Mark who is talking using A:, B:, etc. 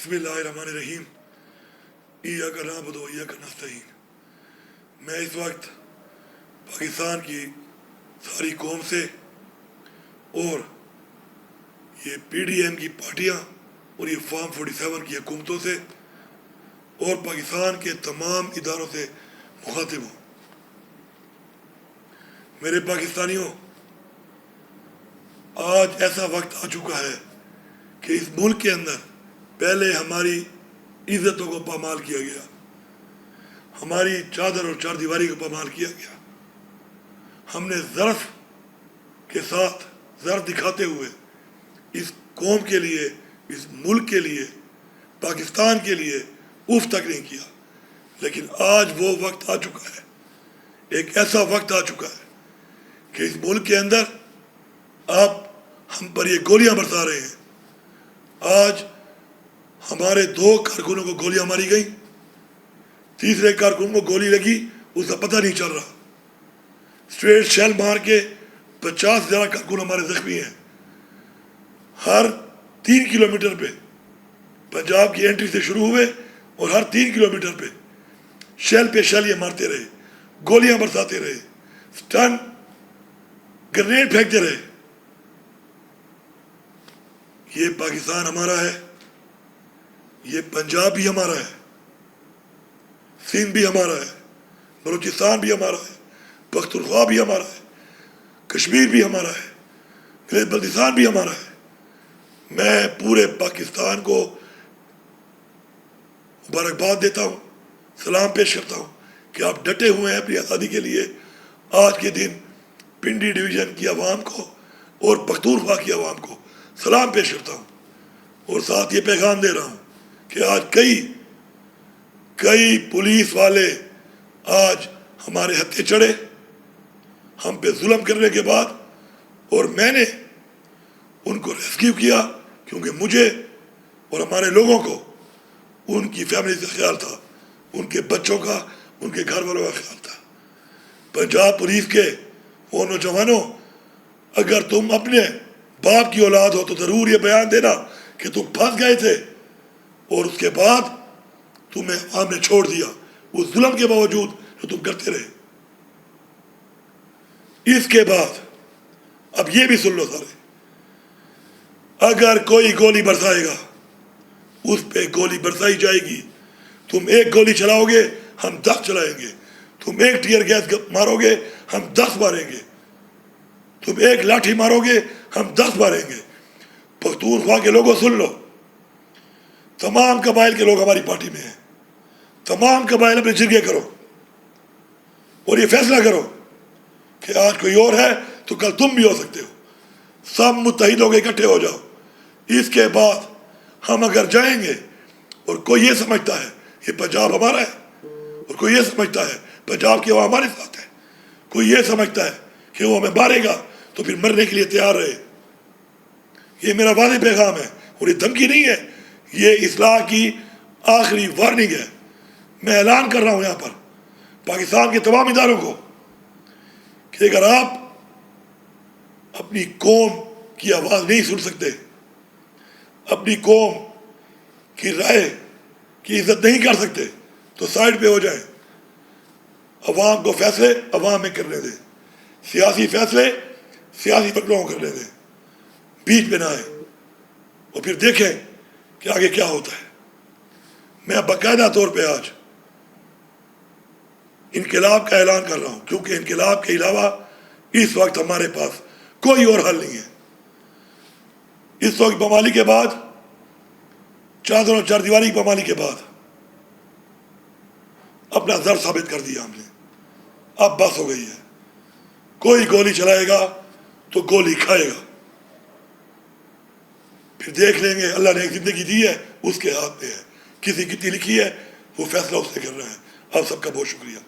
A: بسم اللہ الرحمن الرحیم ایاک نعبد و ایاک نستعین۔ میں اس وقت پاکستان کی ساری قوم سے اور یہ پی ڈی ایم کی پارٹیاں اور یہ فارم 47 کی حکومتوں سے اور پاکستان کے تمام اداروں سے مخاطب ہوں۔ میرے پاکستانیوں، آج ایسا وقت آ چکا ہے کہ اس ملک کے اندر پہلے ہماری عزتوں کو پامال کیا گیا، ہماری چادر اور چار دیواری کو پامال کیا گیا۔ ہم نے ظرف کے ساتھ ظرف دکھاتے ہوئے اس قوم کے لیے، اس ملک کے لیے، پاکستان کے لیے اف تک نہیں کیا۔ لیکن آج وہ وقت آ چکا ہے، ایک ایسا وقت آ چکا ہے کہ اس ملک کے اندر آپ ہم پر یہ گولیاں برسا رہے ہیں۔ آج ہمارے 2 کارکنوں کو گولیاں ماری گئیں، تیسرے کارکن کو گولی لگی، اس کا پتہ نہیں چل رہا۔ اسٹریٹ شیل مار کے 50 سے زیادہ کارکن ہمارے زخمی ہیں۔ ہر 3 کلومیٹر پہ پنجاب کی انٹری سے شروع ہوئے اور ہر 3 کلومیٹر پہ شیل یہ مارتے رہے، گولیاں برساتے رہے، سٹن گرنیڈ پھینکتے رہے۔ یہ پاکستان ہمارا ہے، یہ پنجاب بھی ہمارا ہے، سندھ بھی ہمارا ہے، بلوچستان بھی ہمارا ہے، پختونخوا بھی ہمارا ہے، کشمیر بھی ہمارا ہے، گلیت بلتستان بھی ہمارا ہے۔ میں پورے پاکستان کو مبارکباد دیتا ہوں، سلام پیش کرتا ہوں کہ آپ ڈٹے ہوئے ہیں اپنی آزادی کے لیے۔ آج کے دن پنڈی ڈویژن کی عوام کو اور پختونخوا کی عوام کو سلام پیش کرتا ہوں، اور ساتھ یہ پیغام دے رہا ہوں کہ آج کئی پولیس والے آج ہمارے ہتھے چڑھے ہم پہ ظلم کرنے کے بعد، اور میں نے ان کو ریسکیو کیا کیونکہ مجھے اور ہمارے لوگوں کو ان کی فیملی سے خیال تھا، ان کے بچوں کا، ان کے گھر والوں کا خیال تھا۔ پنجاب پولیس کے وہ نوجوانوں، اگر تم اپنے باپ کی اولاد ہو تو ضرور یہ بیان دینا کہ تم پھنس گئے تھے اور اس کے بعد تمہیں عوام نے چھوڑ دیا، اس ظلم کے باوجود جو تم کرتے رہے۔ اس کے بعد اب یہ بھی سن لو سارے، اگر کوئی گولی برسائے گا اس پہ گولی برسائی جائے گی۔ تم 1 گولی چلاؤ گے، ہم 10 چلائیں گے۔ تم 1 ٹیئر گیس مارو گے، ہم 10 ماریں گے۔ تم 1 لاٹھی مارو گے، ہم 10 ماریں گے۔ پختونخوا کے لوگوں سن لو، تمام قبائل کے لوگ ہماری پارٹی میں ہیں۔ تمام قبائل اپنے جرگے کرو اور یہ فیصلہ کرو کہ آج کوئی اور ہے تو کل تم بھی ہو سکتے ہو۔ سب متحد ہو کے اکٹھے ہو جاؤ۔ اس کے بعد ہم اگر جائیں گے اور کوئی یہ سمجھتا ہے یہ پنجاب ہمارا ہے، اور کوئی یہ سمجھتا ہے پنجاب کی عوام ہمارے ساتھ ہے، کوئی یہ سمجھتا ہے کہ وہ ہمیں مارے گا تو پھر مرنے کے لیے تیار رہے۔ یہ میرا واضح پیغام ہے اور یہ دھمکی نہیں ہے، یہ اصلاح کی آخری وارننگ ہے۔ میں اعلان کر رہا ہوں یہاں پر پاکستان کے تمام اداروں کو کہ اگر آپ اپنی قوم کی آواز نہیں سن سکتے، اپنی قوم کی رائے کی عزت نہیں کر سکتے تو سائڈ پہ ہو جائیں۔ عوام کو فیصلے عوام میں کرنے دیں، سیاسی فیصلے سیاسی پکڑوں کو کرنے دیں، بیچ میں نہ آئیں، اور پھر دیکھیں کہ آگے کیا ہوتا ہے۔ میں باقاعدہ طور پہ آج انقلاب کا اعلان کر رہا ہوں، کیونکہ انقلاب کے علاوہ اس وقت ہمارے پاس کوئی اور حل نہیں ہے۔ اس وقت پامالی کے بعد، چادر اور چار دیواری کی پامالی کے بعد اپنا زر ثابت کر دیا ہم نے۔ اب بس ہو گئی ہے، کوئی گولی چلائے گا تو گولی کھائے گا۔ پھر دیکھ لیں گے، اللہ نے ایک زندگی دی ہے اس کے ہاتھ میں ہے، کسی کتنی لکھی ہے وہ فیصلہ اس نے کرنا ہے۔ آپ سب کا بہت شکریہ۔